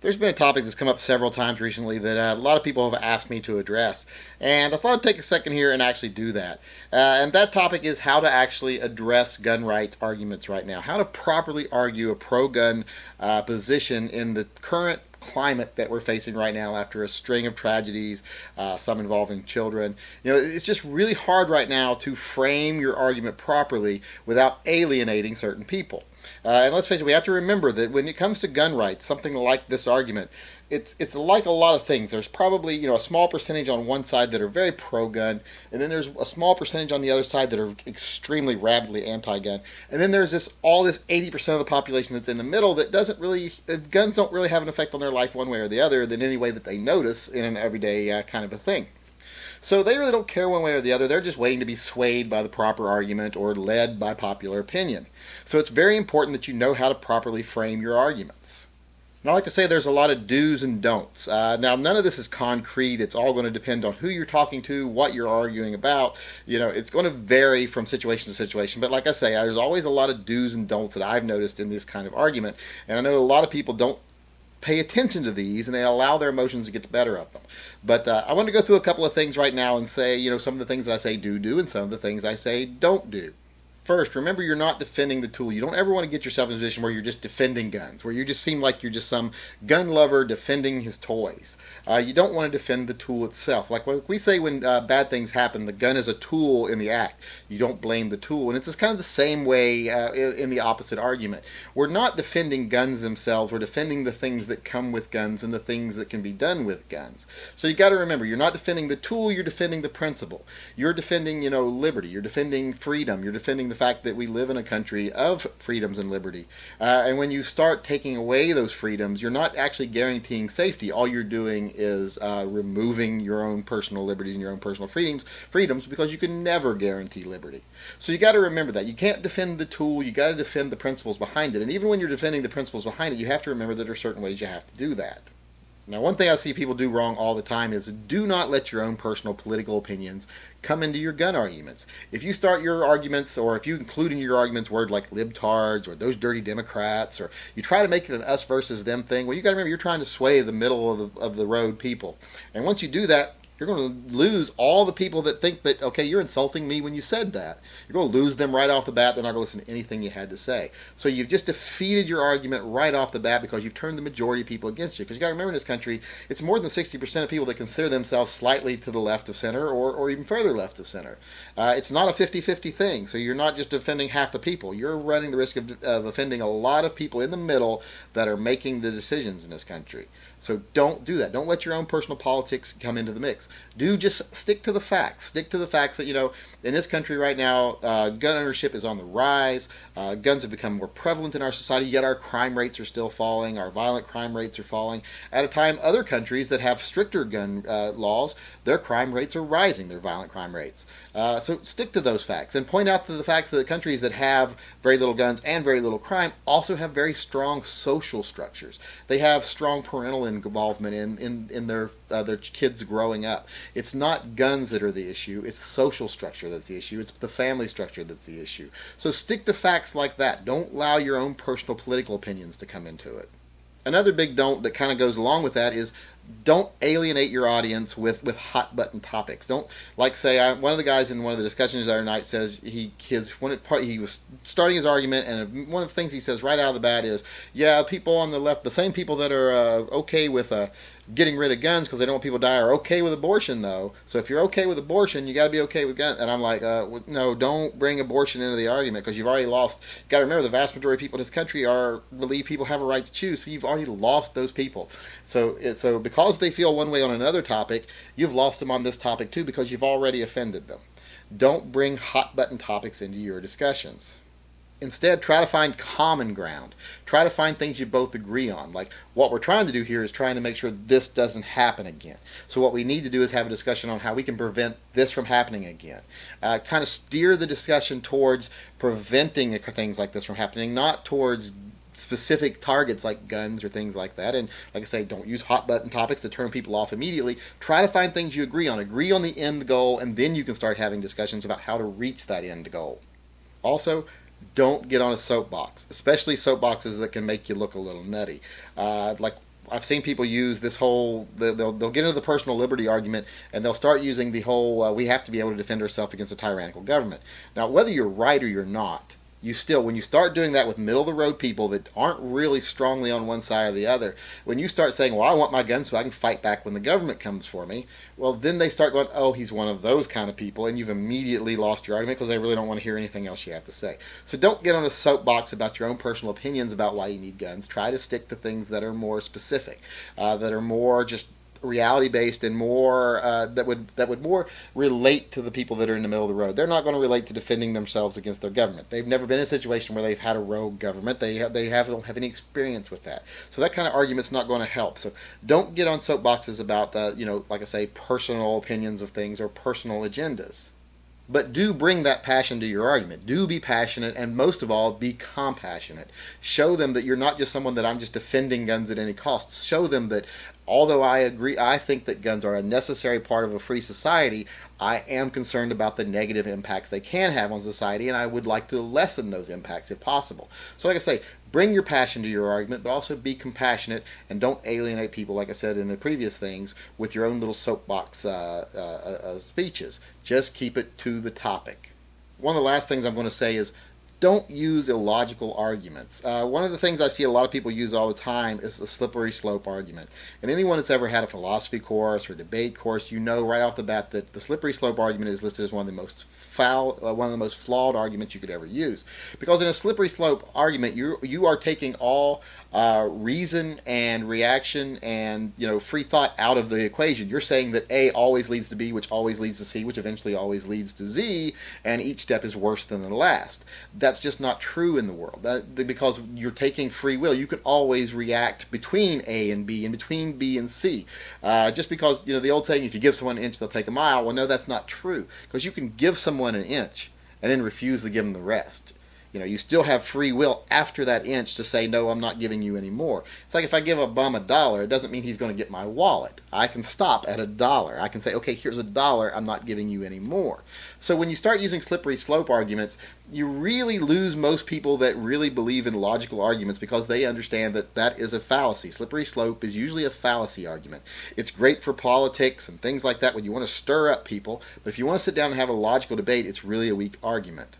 There's been a topic that's come up several times recently that a lot of people have asked me to address, and I thought I'd take a second here and actually do that. And that topic is how to actually address gun rights arguments right now, how to properly argue a pro gun position in the current climate that we're facing right now after a string of tragedies, some involving children. It's just really hard right now to frame your argument properly without alienating certain people. And let's face it, we have to remember that when it comes to gun rights, something like this argument, it's like a lot of things. There's probably a small percentage on one side that are very pro-gun, and then there's a small percentage on the other side that are extremely rabidly anti-gun, and then there's this 80% of the population that's in the middle that doesn't really guns don't really have an effect on their life one way or the other than any way that they notice in an everyday kind of a thing. So they really don't care one way or the other. They're just waiting to be swayed by the proper argument or led by popular opinion. So it's very important that you know how to properly frame your arguments. And I like to say there's a lot of do's and don'ts. Now, none of this is concrete. It's all going to depend on who you're talking to, what you're arguing about. It's going to vary from situation to situation. But like I say, there's always a lot of do's and don'ts that I've noticed in this kind of argument. And I know a lot of people don't pay attention to these and they allow their emotions to get the better of them. But I want to go through a couple of things right now and say, some of the things that I say do, and some of the things I say don't do. First, remember you're not defending the tool. You don't ever want to get yourself in a position where you're just defending guns, where you just seem like you're just some gun lover defending his toys. You don't want to defend the tool itself. Like we say when bad things happen, the gun is a tool in the act. You don't blame the tool. And it's just kind of the same way in the opposite argument. We're not defending guns themselves. We're defending the things that come with guns and the things that can be done with guns. So you got to remember, you're not defending the tool, you're defending the principle. You're defending, liberty. You're defending freedom. You're defending the fact that we live in a country of freedoms and liberty. And when you start taking away those freedoms, you're not actually guaranteeing safety. All you're doing is removing your own personal liberties and your own personal freedoms because you can never guarantee liberty. So you got to remember that. You can't defend the tool, you got to defend the principles behind it. And even when you're defending the principles behind it, you have to remember that there are certain ways you have to do that. Now, one thing I see people do wrong all the time is do not let your own personal political opinions come into your gun arguments. If you start your arguments, or if you include in your arguments words like libtards or those dirty Democrats, or you try to make it an us versus them thing, well, you got to remember you're trying to sway the middle of the road people. And once you do that, you're going to lose all the people that think that, okay, you're insulting me when you said that. You're going to lose them right off the bat. They're not going to listen to anything you had to say. So you've just defeated your argument right off the bat because you've turned the majority of people against you. Because you got to remember in this country, it's more than 60% of people that consider themselves slightly to the left of center or even further left of center. It's not a 50-50 thing. So you're not just defending half the people. You're running the risk of offending a lot of people in the middle that are making the decisions in this country. So don't do that. Don't let your own personal politics come into the mix. Do just stick to the facts. Stick to the facts that, in this country right now, gun ownership is on the rise. Guns have become more prevalent in our society, yet our crime rates are still falling. Our violent crime rates are falling. At a time, other countries that have stricter gun laws, their crime rates are rising, their violent crime rates. So stick to those facts and point out to the facts that the countries that have very little guns and very little crime also have very strong social structures. They have strong parental involvement in their kids growing up. It's not guns that are the issue. It's social structure that's the issue. It's the family structure that's the issue. So stick to facts like that. Don't allow your own personal political opinions to come into it. Another big don't that kind of goes along with that is don't alienate your audience with hot button topics. Don't, like, say, one of the guys in one of the discussions the other night says he was starting his argument, and one of the things he says right out of the bat is, yeah, people on the left, the same people that are okay with getting rid of guns because they don't want people to die are okay with abortion, though. So if you're okay with abortion, you got to be okay with guns. And I'm like, no, don't bring abortion into the argument because you've already lost. You got to remember the vast majority of people in this country believe people have a right to choose. So you've already lost those people. So because they feel one way on another topic, you've lost them on this topic too because you've already offended them. Don't bring hot button topics into your discussions. Instead, try to find common ground. Try to find things you both agree on. Like, what we're trying to do here is trying to make sure this doesn't happen again. So what we need to do is have a discussion on how we can prevent this from happening again. Kind of steer the discussion towards preventing things like this from happening, not towards specific targets like guns or things like that. And like I say, don't use hot button topics to turn people off immediately. Try to find things you agree on. Agree on the end goal, and then you can start having discussions about how to reach that end goal. Also, don't get on a soapbox, especially soapboxes that can make you look a little nutty. Like I've seen people use this whole, they'll get into the personal liberty argument, and they'll start using the whole, we have to be able to defend ourselves against a tyrannical government. Now, whether you're right or you're not, you still, when you start doing that with middle of the road people that aren't really strongly on one side or the other, when you start saying, well, I want my gun so I can fight back when the government comes for me, well, then they start going, oh, he's one of those kind of people, and you've immediately lost your argument because they really don't want to hear anything else you have to say. So don't get on a soapbox about your own personal opinions about why you need guns. Try to stick to things that are more specific, that are more just reality based and more that would more relate to the people that are in the middle of the road. They're not going to relate to defending themselves against their government. They've never been in a situation where they've had a rogue government. They don't have any experience with that. So that kind of argument's not going to help. So don't get on soapboxes about like I say, personal opinions of things or personal agendas. But do bring that passion to your argument. Do be passionate, and most of all, be compassionate. Show them that you're not just someone that I'm just defending guns at any cost. Show them that although I think that guns are a necessary part of a free society, I am concerned about the negative impacts they can have on society, and I would like to lessen those impacts if possible. So like I say, bring your passion to your argument, but also be compassionate, and don't alienate people, like I said in the previous things, with your own little soapbox speeches. Just keep it to the topic. One of the last things I'm going to say is don't use illogical arguments. One of the things I see a lot of people use all the time is the slippery slope argument. And anyone that's ever had a philosophy course or debate course, you know right off the bat that the slippery slope argument is listed as one of the most flawed arguments you could ever use. Because in a slippery slope argument, you are taking all reason and reaction and free thought out of the equation. You're saying that A always leads to B, which always leads to C, which eventually always leads to Z, and each step is worse than the last. That's just not true in the world. Because you're taking free will, you can always react between A and B and between B and C. Just because the old saying, if you give someone an inch, they'll take a mile. Well, no, that's not true. Because you can give someone an inch and then refuse to give them the rest. You still have free will after that inch to say, no, I'm not giving you any more. It's like if I give a bum $1, it doesn't mean he's going to get my wallet. I can stop at $1. I can say, okay, here's $1, I'm not giving you any more. So when you start using slippery slope arguments, you really lose most people that really believe in logical arguments because they understand that that is a fallacy. Slippery slope is usually a fallacy argument. It's great for politics and things like that when you want to stir up people, but if you want to sit down and have a logical debate, it's really a weak argument.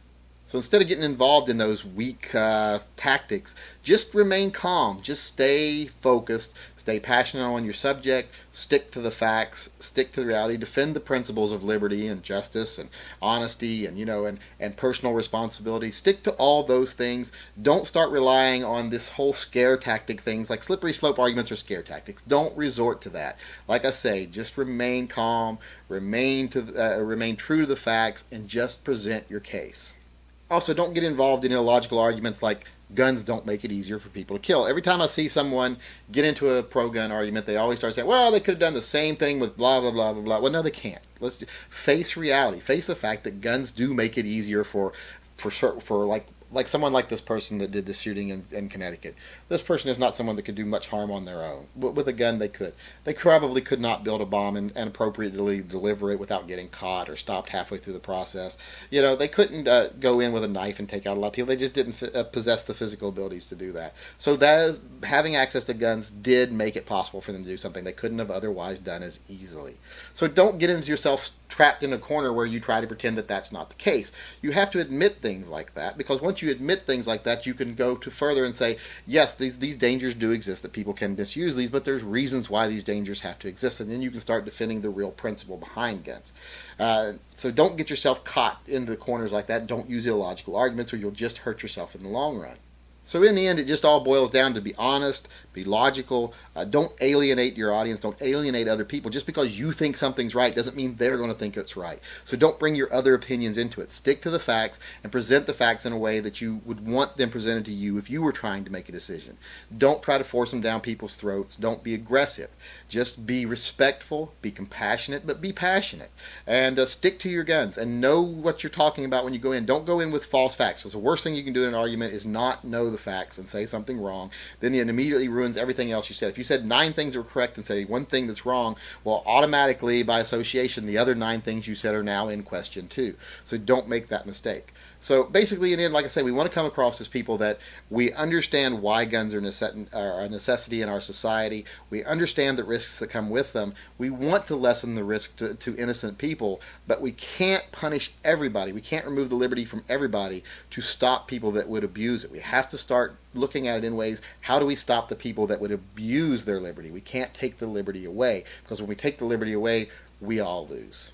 So instead of getting involved in those weak tactics, just remain calm. Just stay focused, stay passionate on your subject, stick to the facts, stick to the reality, defend the principles of liberty and justice and honesty and and personal responsibility. Stick to all those things. Don't start relying on this whole scare tactic things like slippery slope arguments or scare tactics. Don't resort to that. Like I say, just remain calm, remain true to the facts, and just present your case. Also, don't get involved in illogical arguments like guns don't make it easier for people to kill. Every time I see someone get into a pro-gun argument, they always start saying, well, they could have done the same thing with blah, blah, blah, blah, blah. Well, no, they can't. Let's face reality. Face the fact that guns do make it easier for like someone like this person that did the shooting in Connecticut. This person is not someone that could do much harm on their own. But with a gun, they could. They probably could not build a bomb and appropriately deliver it without getting caught or stopped halfway through the process. They couldn't go in with a knife and take out a lot of people. They just didn't possess the physical abilities to do that. So having access to guns did make it possible for them to do something they couldn't have otherwise done as easily. So don't get into yourself trapped in a corner where you try to pretend that that's not the case. You have to admit things like that, because once you admit things like that, you can go to further and say, yes, these dangers do exist, that people can misuse these, but there's reasons why these dangers have to exist, and then you can start defending the real principle behind guns. So don't get yourself caught in the corners like that. Don't use illogical arguments, or you'll just hurt yourself in the long run. So in the end, it just all boils down to be honest, be logical, don't alienate your audience, don't alienate other people. Just because you think something's right doesn't mean they're going to think it's right. So don't bring your other opinions into it. Stick to the facts and present the facts in a way that you would want them presented to you if you were trying to make a decision. Don't try to force them down people's throats. Don't be aggressive. Just be respectful, be compassionate, but be passionate. And stick to your guns and know what you're talking about when you go in. Don't go in with false facts, because the worst thing you can do in an argument is not know the facts and say something wrong. Then it immediately ruins everything else you said. If you said 9 things that were correct and say one thing that's wrong, well, automatically by association the other 9 things you said are now in question too. So don't make that mistake. So basically, in the end, like I say, we want to come across as people that we understand why guns are a necessity in our society. We understand the risks that come with them. We want to lessen the risk to innocent people, but we can't punish everybody. We can't remove the liberty from everybody to stop people that would abuse it. We have to start looking at it in ways, how do we stop the people that would abuse their liberty? We can't take the liberty away, because when we take the liberty away, we all lose.